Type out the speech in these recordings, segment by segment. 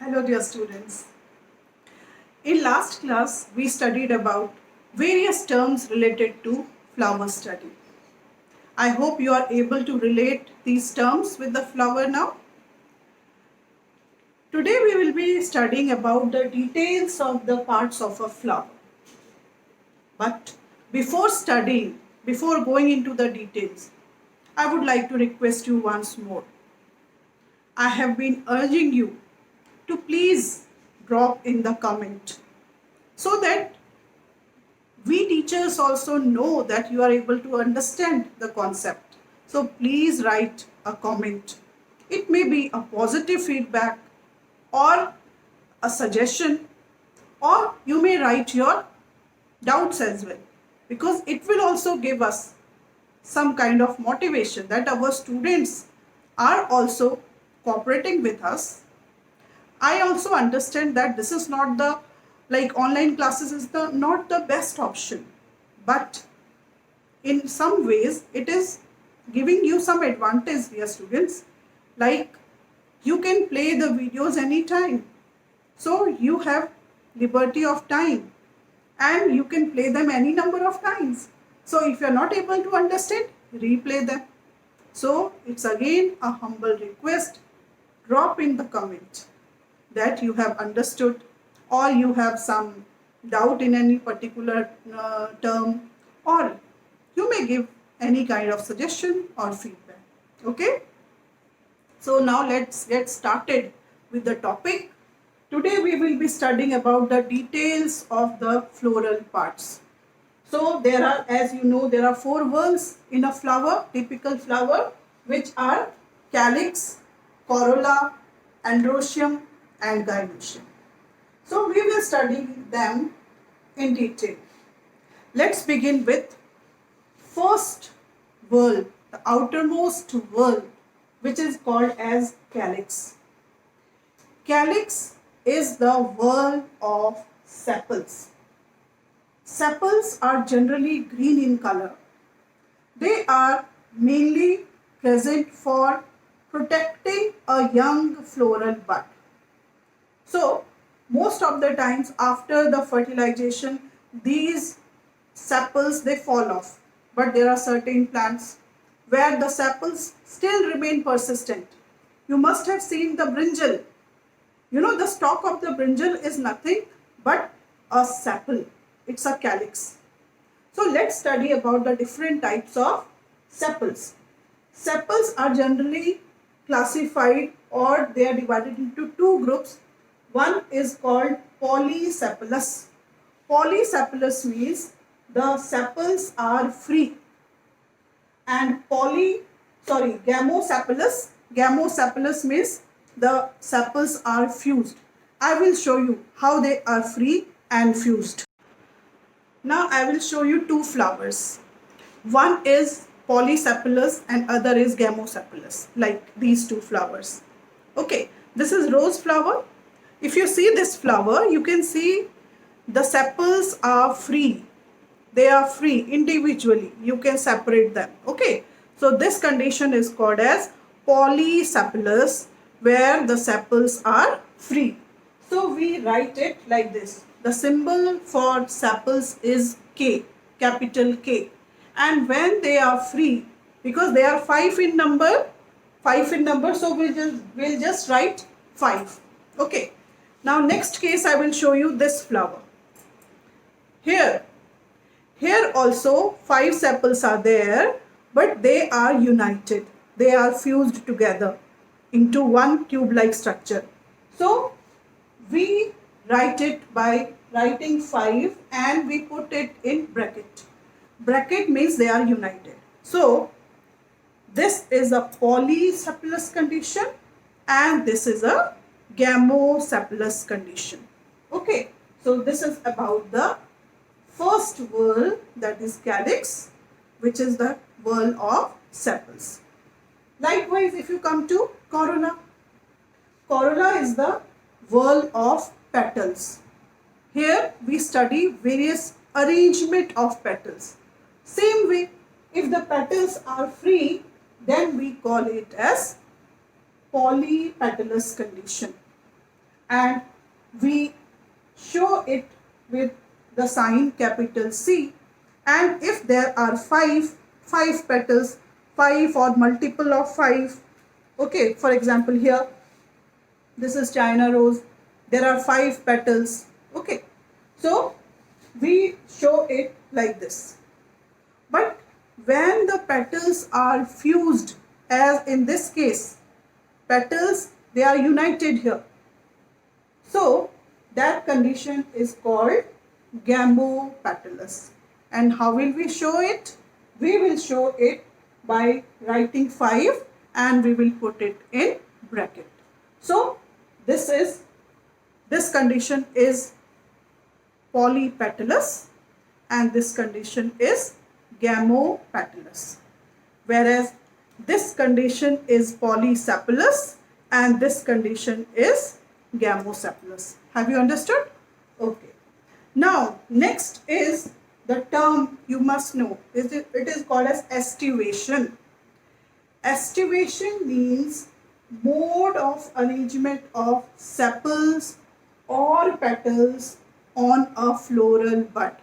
Hello dear students. In last class we studied about various terms related to flower study. I hope you are able to relate these terms with the flower now. Today we will be studying about the details of the parts of a flower. But before going into the details, I would like to request you once more. I have been urging you to please drop in the comment so that we teachers also know that you are able to understand the concept. So please write a comment. It may be a positive feedback or a suggestion, or you may write your doubts as well, because it will also give us some kind of motivation that our students are also cooperating with us. I also understand that this is not the, like, online classes is the not the best option, but in some ways it is giving you some advantage, dear students. Like, you can play the videos anytime, so you have liberty of time and you can play them any number of times. So if you are not able to understand, replay them. So it's again a humble request, drop in the comment that you have understood or you have some doubt in any particular term, or you may give any kind of suggestion or feedback. Okay, so now let's get started with the topic. Today we will be studying about the details of the floral parts. So there are, as you know, there are four whorls in a flower, typical flower, which are calyx, corolla, androecium and gynoecium. So we will study them in detail. Let's begin with first whorl, the outermost whorl, which is called as calyx. Calyx is the whorl of sepals. Sepals are generally green in color. They are mainly present for protecting a young floral bud. So, most of the times after the fertilization, these sepals they fall off. But there are certain plants where the sepals still remain persistent. You must have seen the brinjal. You know, the stalk of the brinjal is nothing but a sepal. It's a calyx. So let's study about the different types of sepals. Sepals are generally classified, or they are divided into two groups. One is called polysepalous. Polysepalous means the sepals are free, and gamosepalous. Gamosepalous means the sepals are fused. I will show you how they are free and fused. Now I will show you two flowers. One is polysepalous and other is gamosepalous, like these two flowers. Okay, this is rose flower. If you see this flower, you can see the sepals are free. They are free individually. You can separate them. Okay, so this condition is called as polysepalous, where the sepals are free. So we write it like this. The symbol for sepals is K, capital K. And when they are free, because they are five in number, so we'll just write 5. Okay. Now next case I will show you this flower. Here also 5 sepals are there, but they are united. They are fused together into one tube-like structure. So we write it by writing 5 and we put it in bracket. Bracket means they are united. So this is a polysepalous condition and this is a gamosepalous condition. Okay, so this is about the first whorl, that is calyx, which is the whorl of sepals. Likewise, if you come to corolla, corolla is the whorl of petals. Here we study various arrangement of petals. Same way, if the petals are free, then we call it as polypetalous condition. and we show it with the sign capital C. And if there are five petals, five or multiple of five, okay, for example here, this is China rose, there are five petals, okay, so we show it like this. But when the petals are fused, as in this case, petals, they are united here, so that condition is called gamopetalous. And how will we show it? We will show it by writing 5 and we will put it in bracket. So this condition is polypetalous and this condition is gamopetalous. Whereas this condition is polysepalous and this condition is gamosepalous. Have you understood? Okay. Now next is the term you must know. It is called as estivation. Estivation means mode of arrangement of sepals or petals on a floral bud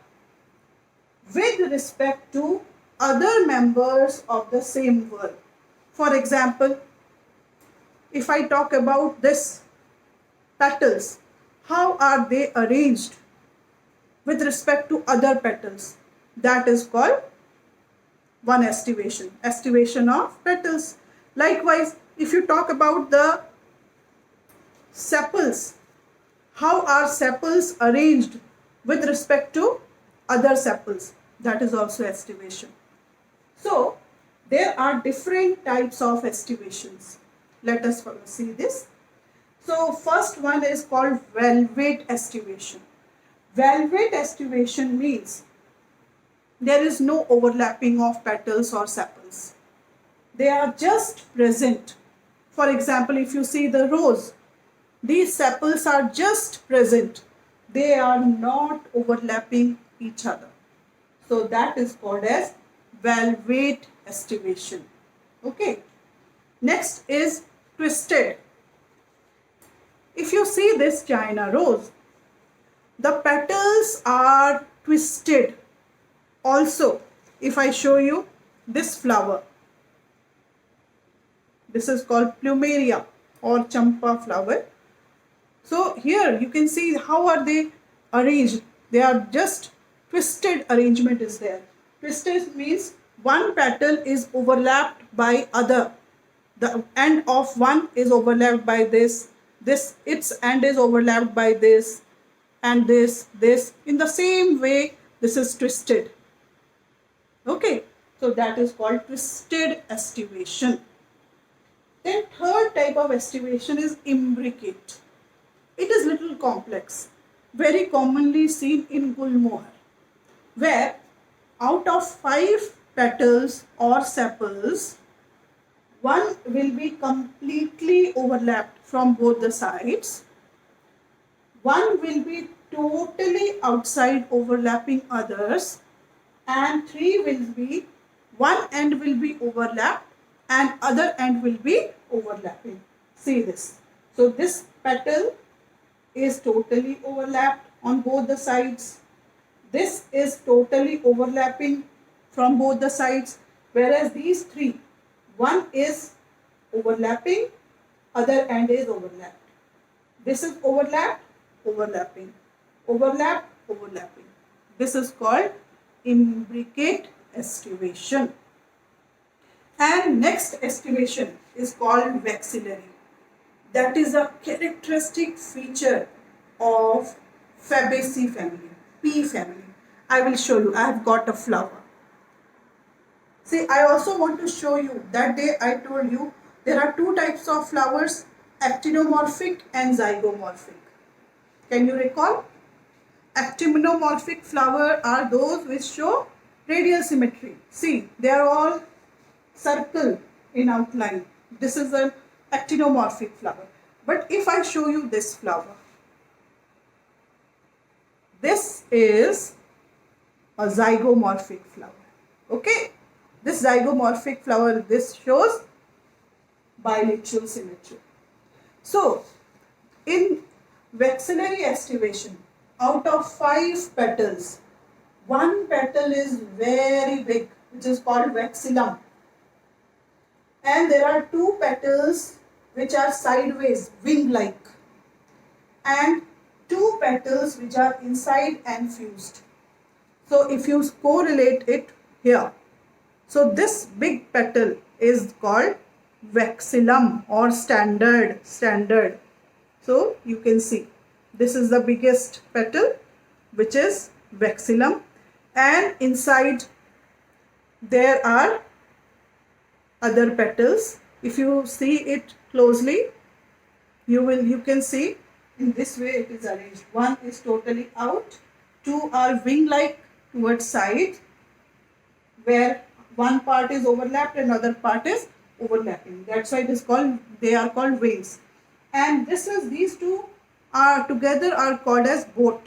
with respect to other members of the same whorl. For example, if I talk about this petals, how are they arranged with respect to other petals? That is called one estivation, estivation of petals. Likewise, if you talk about the sepals, how are sepals arranged with respect to other sepals? That is also estivation. So there are different types of estivations. Let us first see this. So first one is called velvet estivation. Velvet estivation means there is no overlapping of petals or sepals. They are just present. For example, if you see the rose, these sepals are just present. They are not overlapping each other. So that is called as velvet estivation. Okay. Next is twisted. If you see this China rose, the petals are twisted. Also, if I show you this flower, this is called plumeria or champa flower. So here you can see how are they arranged. They are just twisted arrangement is there. Twisted means one petal is overlapped by other. The end of one is overlapped by this, its end is overlapped by this, and this. In the same way, this is twisted. Okay, so that is called twisted estivation. Then third type of estivation is imbricate. It is little complex, very commonly seen in gulmohar, where out of 5 petals or sepals, one will be completely overlapped from both the sides, one will be totally outside overlapping others, and 3 will be, one end will be overlapped and other end will be overlapping. See this. So this petal is totally overlapped on both the sides. This is totally overlapping from both the sides, whereas these 3, one is overlapping, other end is overlapped. This is overlapped, overlapping, overlap, overlapping. This is called imbricate estivation. And next estivation is called vexillary. That is a characteristic feature of Fabaceae family, pea family. I will show you. I have got a flower. See, I also want to show you, that day I told you there are 2 types of flowers, actinomorphic and zygomorphic. Can you recall? Actinomorphic flower are those which show radial symmetry. See, they are all circle in outline. This is an actinomorphic flower. But if I show you this flower, this is a zygomorphic flower. Okay, this zygomorphic flower, this shows bilateral symmetry. So in Vexillary estivation. Out of 5 petals, one petal is very big, which is called vexillum. And there are 2 petals which are sideways, wing-like. And 2 petals which are inside and fused. So if you correlate it here, so this big petal is called vexillum or standard. So you can see this is the biggest petal, which is vexillum, and inside there are other petals. If you see it closely, you can see in this way it is arranged. One is totally out, 2 are wing-like towards side, where one part is overlapped and other part is overlapping. That's why they are called wings. And these 2 are together are called as boat,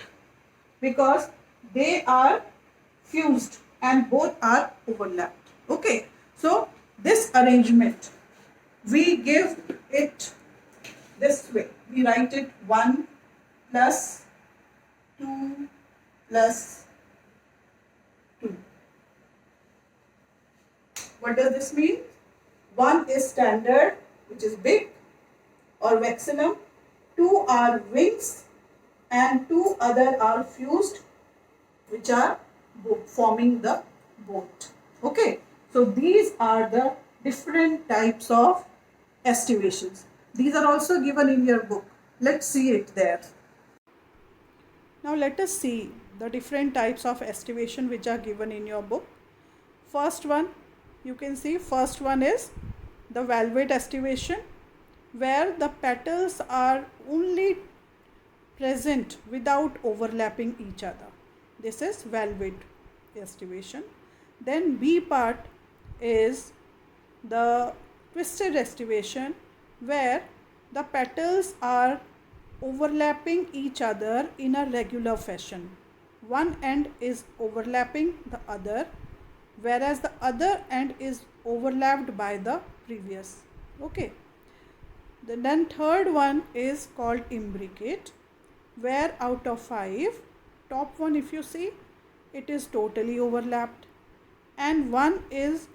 because they are fused and both are overlapped. Okay, so this arrangement, we give it this way. We write it 1 plus 2 plus 2. What does this mean? 1 is standard, which is big, or vexillum. 2 are wings and 2 other are fused, which are forming the boat. Okay, so these are the different types of estivations. These are also given in your book. Let's see it there. Now let us see the different types of estivation which are given in your book. First one, you can see first one is the valvate estivation, where the petals are only present without overlapping each other. This is valvate estivation. Then B part is the twisted estivation, where the petals are overlapping each other in a regular fashion. One end is overlapping the other, whereas the other end is overlapped by the previous. Okay. Then third one is called imbricate, where out of 5, top one, if you see, it is totally overlapped, and one is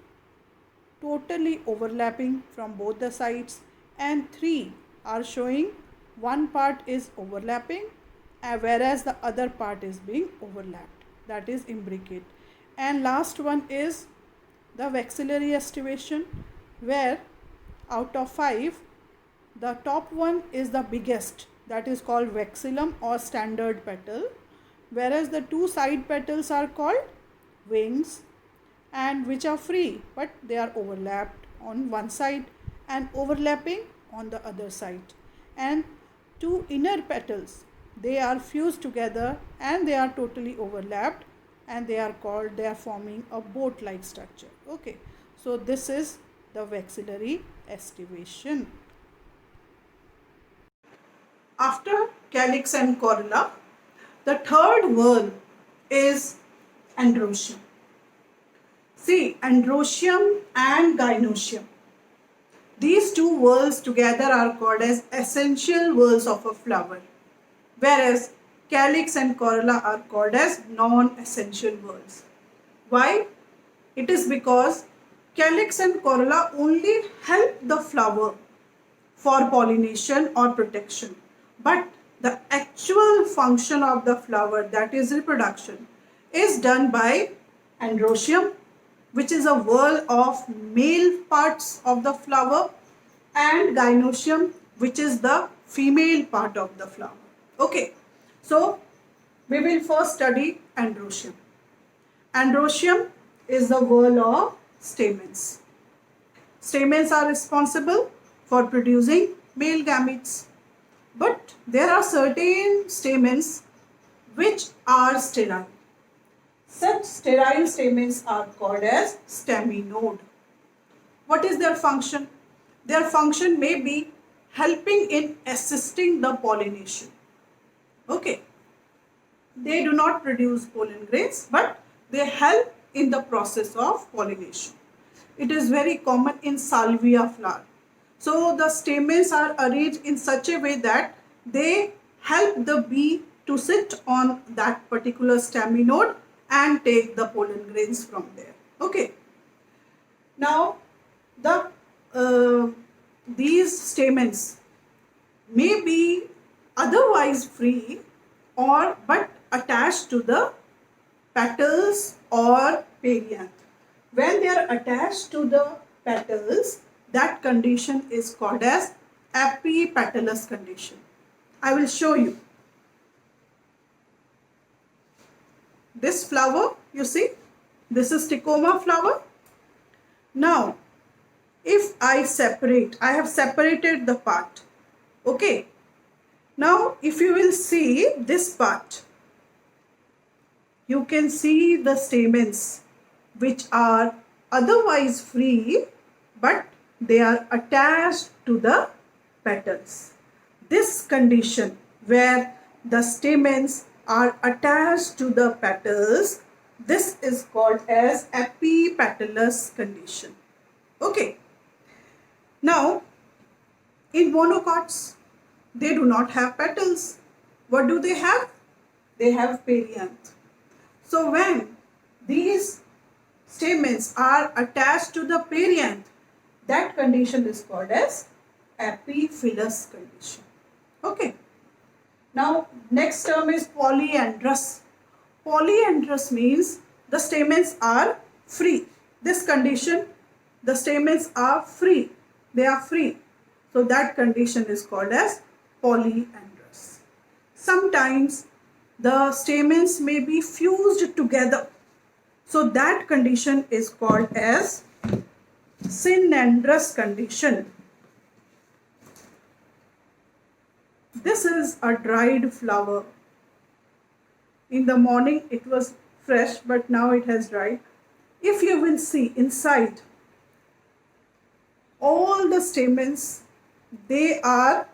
totally overlapping from both the sides, and 3 are showing one part is overlapping whereas the other part is being overlapped. That is imbricate. And last one is the vexillary estivation, where out of 5, the top one is the biggest, that is called vexillum or standard petal, whereas the 2 side petals are called wings, and which are free, but they are overlapped on one side and overlapping on the other side. And 2 inner petals, they are fused together and they are totally overlapped, and they are forming a boat like structure. Okay, so this is the vexillary estivation. After calyx and corolla, the third whorl is androecium. See, androecium and gynoecium, these 2 whorls together are called as essential whorls of a flower, whereas calyx and corolla are called as non-essential whorls. Why? It is because calyx and corolla only help the flower for pollination or protection, but the actual function of the flower, that is reproduction, is done by androecium, which is a whorl of male parts of the flower, and gynoecium, which is the female part of the flower. Okay, so we will first study androecium. Androecium is the whorl of stamens. Stamens are responsible for producing male gametes, but there are certain stamens which are sterile. Such sterile stamens are called as staminode. What is their function? Their function may be helping in assisting the pollination. Okay. They do not produce pollen grains, but they help in the process of pollination. It is very common in salvia flower. So the stamens are arranged in such a way that they help the bee to sit on that particular staminode and take the pollen grains from there. Okay. Now, uh, these stamens may be otherwise free or but attached to the petals or perianth. When they are attached to the petals, that condition is called as epipetalous condition. I will show you. This flower, you see, this is Stichoma flower. Now, if I have separated the part. Okay. Now, if you will see this part, you can see the stamens which are otherwise free, but they are attached to the petals. This condition where the stamens are attached to the petals, this is called as epipetalous condition. Okay. Now, in monocots, they do not have petals. What do they have? They have perianth. So when these stamens are attached to the perianth, that condition is called as epiphyllous condition. Okay. Now, next term is polyandrous. Polyandrous means the stamens are free. This condition, the stamens are free. They are free. So that condition is called as polyandrous. Sometimes the stamens may be fused together. So that condition is called as synandrous condition. This is a dried flower. In the morning it was fresh, but now it has dried. If you will see inside, all the stamens, they are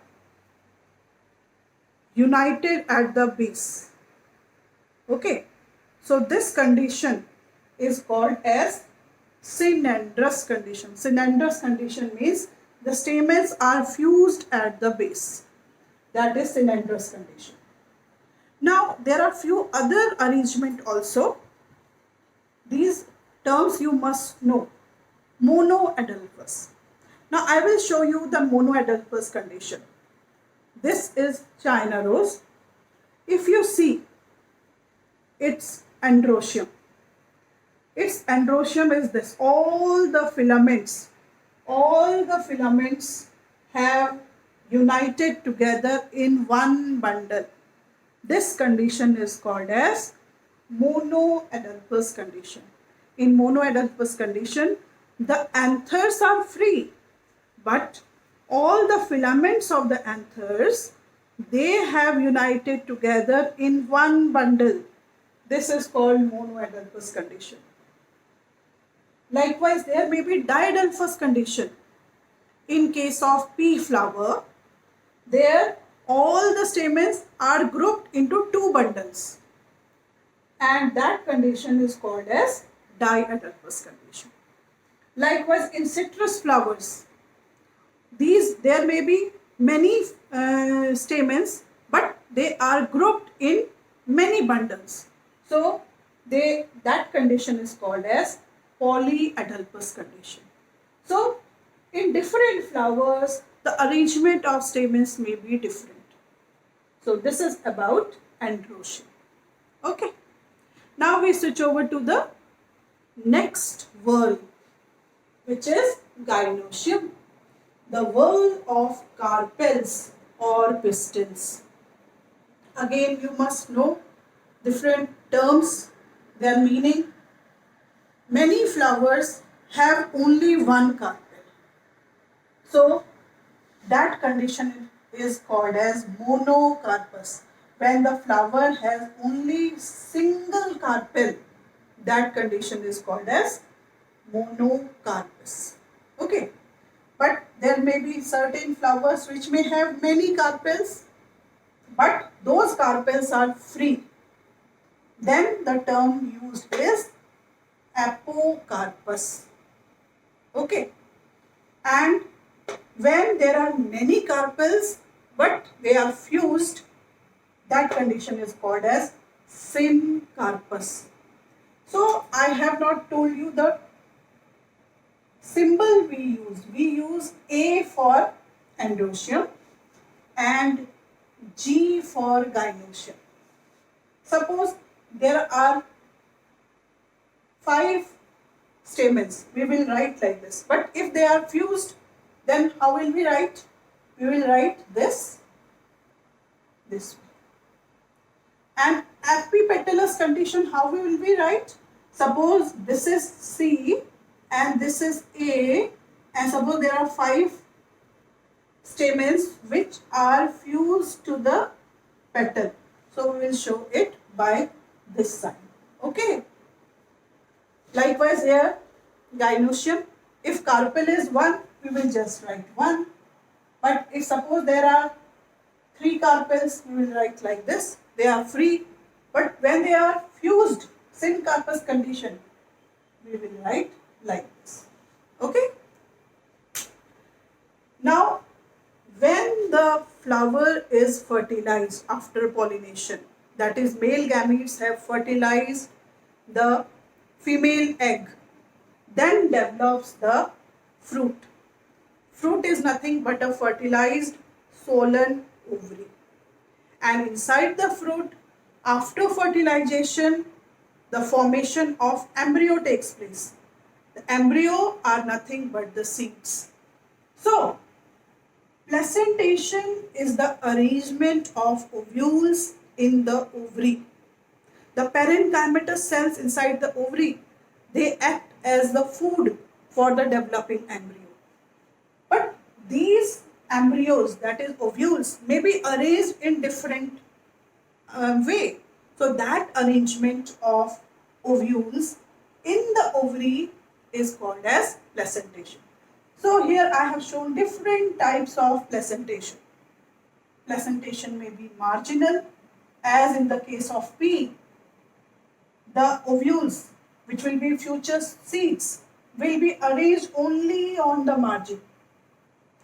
united at the base. Okay. So this condition is called as synandrous condition. Synandrous condition means the stamens are fused at the base. That is synandrous condition. Now, there are few other arrangement also. These terms you must know. Monoadelphous. Now, I will show you the monoadelphous condition. This is China rose. If you see, its androecium. Its androecium is this. All the filaments have united together in one bundle. This condition is called as monoadelphous condition. In monoadelphous condition, the anthers are free, but all the filaments of the anthers, they have united together in one bundle. This is called monoadelphous condition. Likewise, there may be diadelphous condition. In case of pea flower, there all the stamens are grouped into two bundles, and that condition is called as diadelphous condition. Likewise, in citrus flowers, there may be many stamens, but they are grouped in many bundles. So that condition is called as polyadelphous condition. So in different flowers, the arrangement of stamens may be different. So this is about androecium. Okay. Now we switch over to the next whorl, which is gynoecium, the whorl of carpels or pistils. Again, you must know different terms, their meaning. Many flowers have only one carpel. So that condition is called as monocarpous. When the flower has only single carpel, that condition is called as monocarpous. Okay. But there may be certain flowers which may have many carpels, but those carpels are free. Then the term used is apocarpous. Okay. And when there are many carpels but they are fused, that condition is called as syncarpus. So I have not told you the symbol we use. We use A for androecium and G for gynoecium. Suppose there are 5 stamens, we will write like this. But if they are fused, then how will we write? We will write this way. And epipetalous condition, how will we write? Suppose this is C and this is A, and suppose there are 5 stamens which are fused to the petal. So we will show it by this sign. Okay. Likewise here, gynoecium. If carpel is 1, we will just write 1. But if suppose there are 3 carpels, we will write like this. They are free. But when they are fused, syncarpus condition, we will write like this. Okay. Now, when the flower is fertilized after pollination, that is male gametes have fertilized the female egg, then develops the fruit. Fruit is nothing but a fertilized swollen ovary. And inside the fruit, after fertilization, the formation of embryo takes place. The embryo are nothing but the seeds. So, placentation is the arrangement of ovules in the ovary. The parenchymatous cells inside the ovary, they act as the food for the developing embryo. But these embryos, that is ovules, may be arranged in different way. So that arrangement of ovules in the ovary is called as placentation. So here I have shown different types of placentation. Placentation may be marginal, as in the case of P. The ovules, which will be future seeds, will be arranged only on the margin.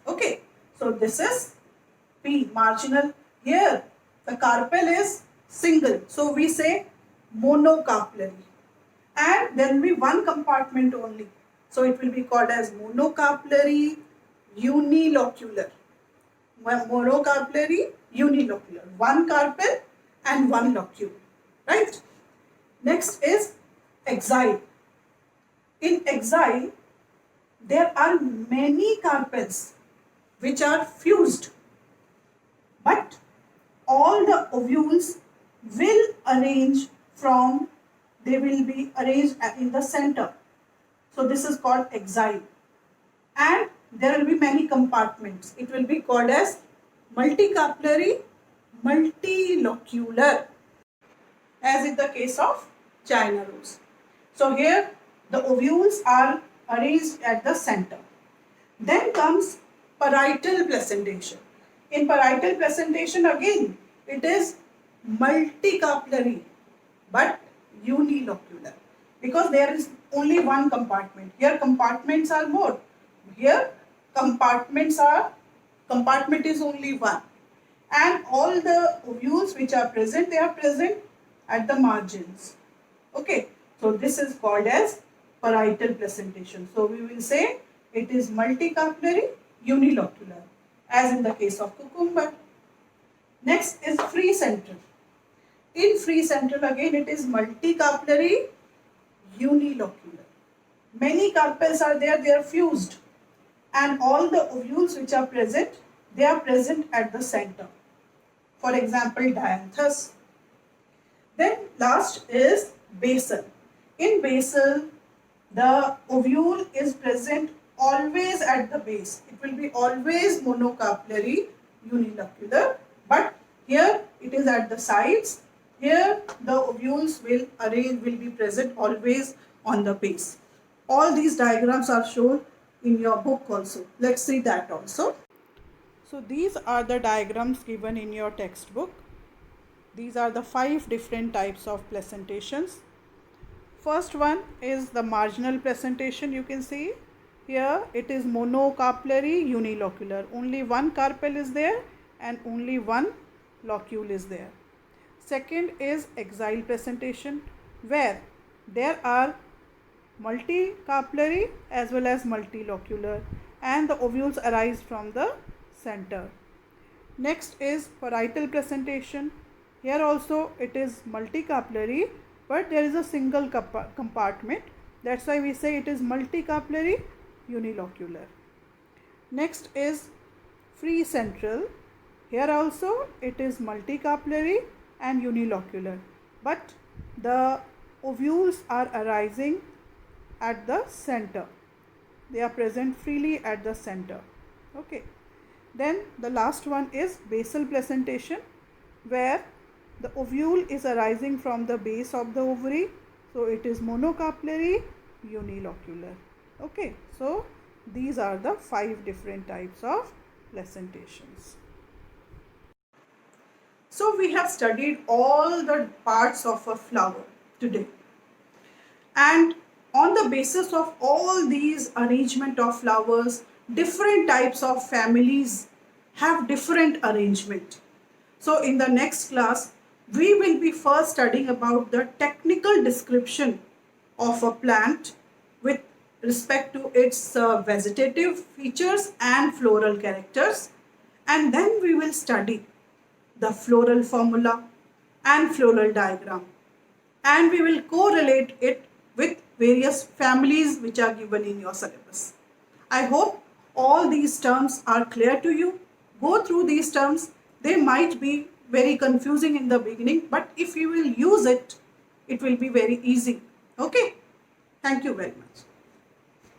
Okay, so this is P, marginal. Here, the carpel is single. So we say monocarpellary. And there will be one compartment only. So it will be called as monocarpellary unilocular. Monocarpellary unilocular. One carpel and one locule. Right? Next is axile. In axile, there are many carpels which are fused, but all the ovules will be arranged in the center. So this is called axile. And there will be many compartments. It will be called as multicarpellary, multilocular, as in the case of China rose. So here the ovules are arranged at the center. Then comes parietal placentation. In parietal placentation again, it is multicarpellary but unilocular, because there is only one compartment. Here compartments are more. Here compartment is only one. And all the ovules which are present, they are present at the margins. Okay, so this is called as parietal placentation. So we will say it is multicarpellary unilocular, as in the case of cucumber. Next is free central. In free central again it is multicarpellary unilocular. Many carpels are there, they are fused, and all the ovules which are present, they are present at the center. For example, dianthus. Then last is basal. In basal, the ovule is present always at the base. It will be always monocarpellary unilocular, but here it is at the sides. Here the ovules will be present always on the base. All these diagrams are shown in your book also. Let's see that also. So these are the diagrams given in your textbook. These are the 5 different types of placentations. First one is the marginal placentation. You can see here it is monocarpellary unilocular. Only one carpel is there and only one locule is there. Second is axial presentation, where there are multicarpellary as well as multilocular, and the ovules arise from the center. Next is parietal presentation. Here also it is multicarpellary, but there is a single compartment. That's why we say it is multicarpellary unilocular. Next is free central. Here also it is multicarpellary and unilocular, but the ovules are arising at the center. They are present freely at the center. Okay. Then the last one is basal presentation, where the ovule is arising from the base of the ovary. So it is monocarpellary unilocular. Okay. So these are the 5 different types of placentations. So we have studied all the parts of a flower today. And on the basis of all these arrangement of flowers, different types of families have different arrangement. So in the next class, we will be first studying about the technical description of a plant with respect to its vegetative features and floral characters. And then we will study the floral formula and floral diagram. And we will correlate it with various families which are given in your syllabus. I hope all these terms are clear to you. Go through these terms. They might be very confusing in the beginning, but if you will use it, it will be very easy. Okay? Thank you very much.